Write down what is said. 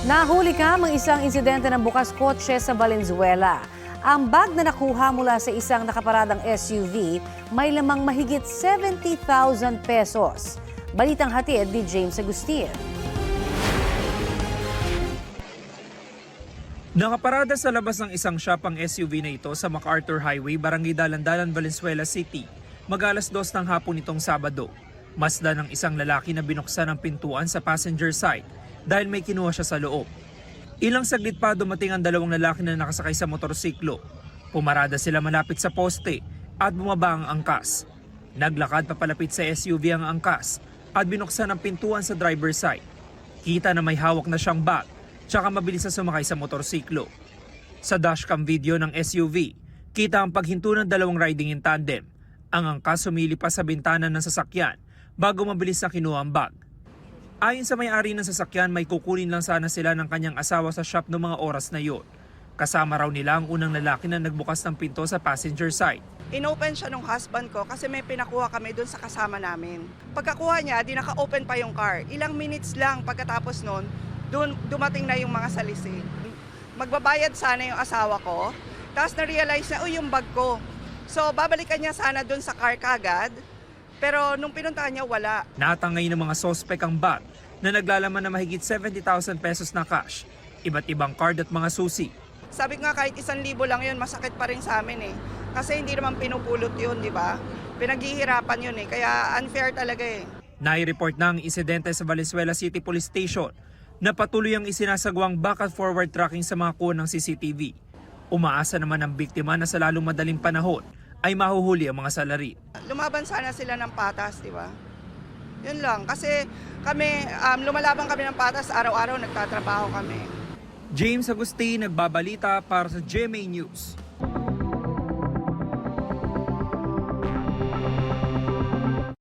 Nahuli ka ang isang insidente ng bukas kotse sa Valenzuela. Ang bag na nakuha mula sa isang nakaparadang SUV may lamang mahigit 70,000 pesos. Balitang hatid ni James Agustin. Nakaparada sa labas ng isang shop ang SUV na ito sa MacArthur Highway, Barangay Dalandalan, Valenzuela City, mag-alas 2 ng hapon nitong Sabado. Masdan ng isang lalaki na binuksan ang pintuan sa passenger side dahil may kinuha siya sa loob. Ilang saglit pa dumating ang dalawang lalaki na nakasakay sa motorsiklo. Pumarada sila malapit sa poste at bumaba ang angkas. Naglakad papalapit sa SUV ang angkas at binuksan ang pintuan sa driver's side. Kita na may hawak na siyang bag tsaka mabilis na sumakay sa motorsiklo. Sa dashcam video ng SUV, kita ang paghinto ng dalawang riding in tandem. Ang angkas sumili pa sa bintana ng sasakyan bago mabilis na kinuha ang bag. Ayon sa may-ari ng sasakyan, may kukunin lang sana sila ng kanyang asawa sa shop noong mga oras na yon. Kasama raw nila ang unang lalaki na nagbukas ng pinto sa passenger side. Inopen siya ng husband ko kasi may pinakuha kami doon sa kasama namin. Pagkakuha niya, di naka-open pa yung car. Ilang minutes lang pagkatapos noon, dumating na yung mga salisi. Magbabayad sana yung asawa ko, tapos na-realize na, yung bag ko. So babalikan niya sana doon sa car kagad. Pero nung pinuntahan niya, wala. Natangay ng mga sospek ang bag na naglalaman na mahigit 70,000 pesos na cash, iba't ibang card at mga susi. Sabi ko nga kahit 1,000 lang yun, masakit pa rin sa amin eh. Kasi hindi naman pinupulot yun, di ba? Pinaghihirapan yun eh, kaya unfair talaga eh. Nai-report na ang insidente sa Valenzuela City Police Station na patuloy ang isinasagawang back at forward tracking sa mga kuha ng CCTV. Umaasa naman ang biktima na sa lalong madaling panahon ay mahuhuli ang mga salarin. Lumaban sana sila ng patas, di ba? Yun lang. Kasi kami, lumalaban kami ng patas, araw-araw nagtatrabaho kami. James Agustin, nagbabalita para sa GMA News.